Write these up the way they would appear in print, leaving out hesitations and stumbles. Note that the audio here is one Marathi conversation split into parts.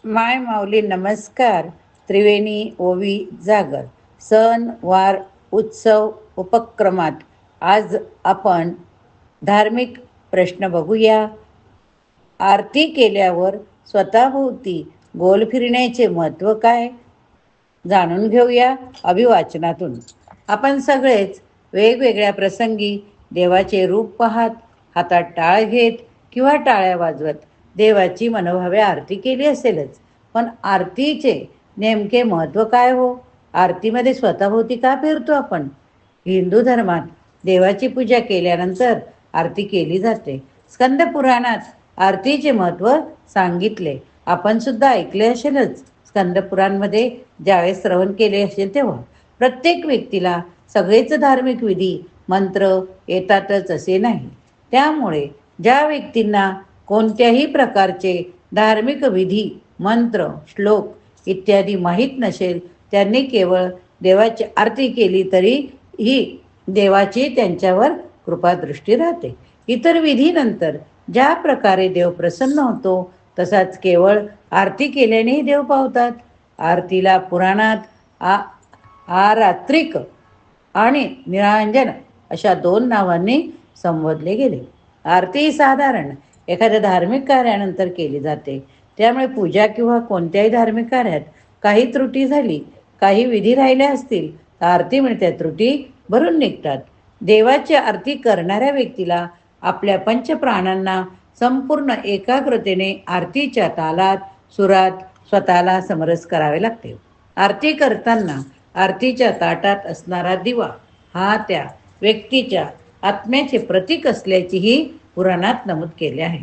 माय माऊली नमस्कार. त्रिवेणी ओवी जागर सण वार उत्सव उपक्रमात आज आपण धार्मिक प्रश्न बघूया. आरती केल्यावर स्वतःभोवती गोल फिरण्याचे महत्त्व काय जाणून घेऊया अभिवाचनातून. आपण सगळेच वेगवेगळ्या प्रसंगी देवाचे रूप पाहत, हातात टाळ घेत किंवा टाळ्या वाजवत देवाची मनोभावे आरती केली असेलच. पण आरतीचे नेमके महत्त्व काय हो? आरतीमध्ये स्वतःभोवती का फिरतो आपण? हिंदू धर्मात देवाची पूजा केल्यानंतर आरती केली जाते. स्कंद पुराणात आरतीचे महत्त्व सांगितले. आपण सुद्धा ऐकले असेलच. स्कंद पुराणमध्ये ज्यावेळेस श्रवण केले असेल तेव्हा प्रत्येक व्यक्तीला सगळेच धार्मिक विधी मंत्र येतातच असे नाही. त्यामुळे ज्या व्यक्तींना कोणत्याही प्रकारचे धार्मिक विधी मंत्र श्लोक इत्यादी माहीत नसेल त्यांनी केवळ देवाची आरती केली तरी ही देवाची त्यांच्यावर कृपादृष्टी राहते. इतर विधीनंतर ज्या प्रकारे देव प्रसन्न होतो तसाच केवळ आरती केल्यानेही देव पावतात. आरतीला पुराणात आरात्रिक आणि निरांजन अशा 2 नावांनी संबोधले गेले. आरती साधारण एखाद्या धार्मिक कार्यानंतर केली जाते. त्यामुळे पूजा किंवा कोणत्याही धार्मिक कार्यात काही त्रुटी झाली, काही विधी राहिल्या असतील तर आरतीमुळे त्या त्रुटी भरून निघतात. देवाची आरती करणाऱ्या व्यक्तीला आपल्या पंचप्राणांना संपूर्ण एकाग्रतेने आरतीच्या तालात सुरात स्वतःला समरस करावे लागते. आरती करताना आरतीच्या ताटात असणारा दिवा हा त्या व्यक्तीच्या आत्म्याचे प्रतीक असल्याचेही पुराणात नमूद केले आहे.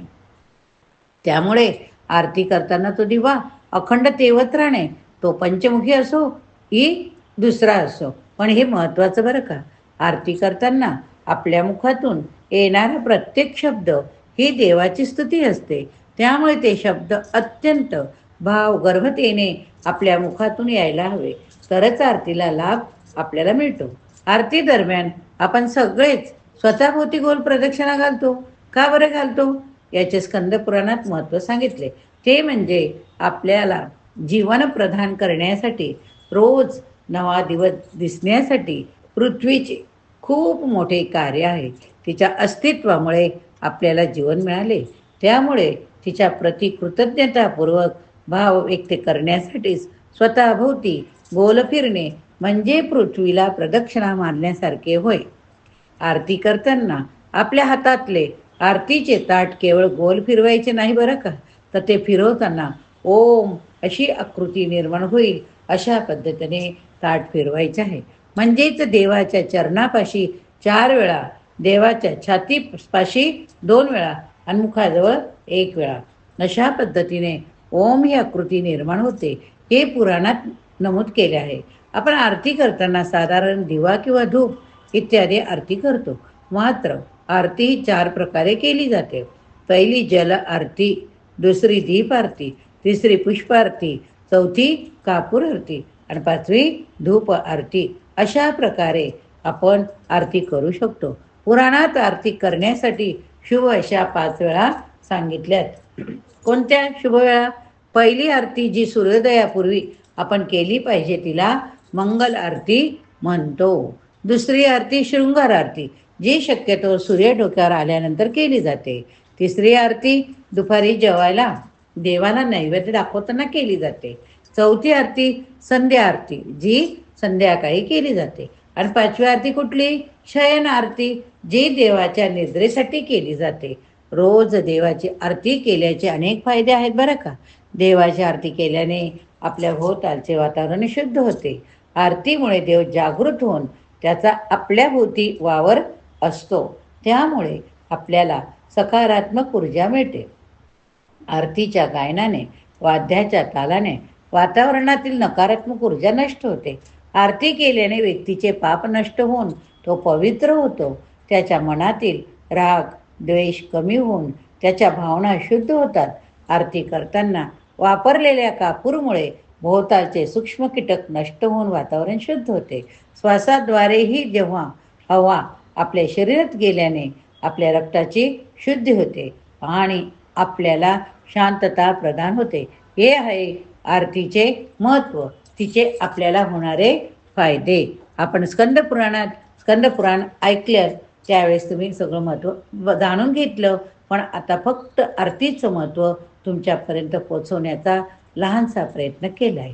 त्यामुळे आरती करताना तो दिवा अखंड तेवत राहणे, तो पंचमुखी असो की दुसरा असो. पण हे महत्त्वाचं बरं का. आरती करताना आपल्या मुखातून येणारा प्रत्येक शब्द ही देवाची स्तुती असते. त्यामुळे ते शब्द अत्यंत भावगर्भतेने आपल्या मुखातून यायला हवे, तरच आरतीला लाभ आपल्याला मिळतो. आरती दरम्यान आपण सगळेच स्वतःभोवती गोल प्रदक्षिणा घालतो. का बरं घालतो? याचे स्कंद पुराणात महत्त्व सांगितले. ते म्हणजे आपल्याला जीवन प्रदान करण्यासाठी, रोज नवा दिवस दिसण्यासाठी पृथ्वीचे खूप मोठे कार्य आहे. तिच्या अस्तित्वामुळे आपल्याला जीवन मिळाले. त्यामुळे तिच्या प्रति कृतज्ञतापूर्वक भाव व्यक्त करण्यासाठीच स्वतःभोवती गोल फिरणे म्हणजे पृथ्वीला प्रदक्षिणा मारण्यासारखे होय. आरती करताना आपल्या हातातले आरतीचे ताट केवळ गोल फिरवायचे नाही बरं का, तर ते फिरवताना ओम अशी आकृती निर्माण होईल अशा पद्धतीने ताट फिरवायचे आहे. म्हणजेच देवाच्या चरणापाशी 4 वेळा, देवाच्या छातीपाशी 2 वेळा आणि मुखाजवळ 1 वेळा अशा पद्धतीने ओम ही आकृती निर्माण होते. हे पुराणात नमूद केले आहे. आपण आरती करताना साधारण दिवा किंवा धूप इत्यादी आरती करतो. मात्र आरती ही 4 प्रकारे केली जाते. पहिली जल आरती, दुसरी दीप आरती, तिसरी पुष्प आरती, चौथी कापूर आरती आणि 5वी धूप आरती. अशा प्रकारे आपण आरती करू शकतो. पुराणात आरती करण्यासाठी शुभ अशा 5 वेळा सांगितल्यात. कोणत्या शुभ वेळा? पहिली आरती जी सूर्योदयापूर्वी आपण केली पाहिजे तिला मंगल आरती म्हणतो. दुसरी आरती शृंगार आरती, जी शक्यतो सूर्य डोक्यावर आल्यानंतर केली जाते. तिसरी आरती दुपारी जेवायला देवाला नैवेद्य दाखवताना केली जाते. चौथी आरती संध्या आरती, जी संध्याकाळी केली जाते. आणि 5वी आरती कुठली? शयन आरती, जी देवाच्या निद्रेसाठी केली जाते. रोज देवाची आरती केल्याचे अनेक फायदे आहेत बरं का. देवाची आरती केल्याने आपल्या भोवतालचे वातावरण शुद्ध होते. आरतीमुळे देव जागृत होऊन त्याचा आपल्या भोवती वावर असतो. त्यामुळे आपल्याला सकारात्मक ऊर्जा मिळते. आरतीच्या गायनाने, वाद्याच्या तालाने वातावरणातील नकारात्मक ऊर्जा नष्ट होते. आरती केल्याने व्यक्तीचे पाप नष्ट होऊन तो पवित्र होतो. त्याच्या मनातील राग द्वेष कमी होऊन त्याच्या भावना शुद्ध होतात. आरती करताना वापरलेल्या कापूरमुळे भोवतालचे सूक्ष्म कीटक नष्ट होऊन वातावरण शुद्ध होते. श्वासाद्वारेही जेव्हा हवा आपल्या शरीरात गेल्याने आपल्या रक्ताची शुद्धी होते आणि आपल्याला शांतता प्रदान होते. हे आहे आरतीचे महत्त्व, तिचे आपल्याला होणारे फायदे. आपण स्कंदपुराण ऐकलं, त्यावेळेस तुम्ही सगळं महत्त्व जाणून घेतलं. पण आता फक्त आरतीचं महत्त्व तुमच्यापर्यंत पोचवण्याचा लहानसा प्रयत्न केला आहे.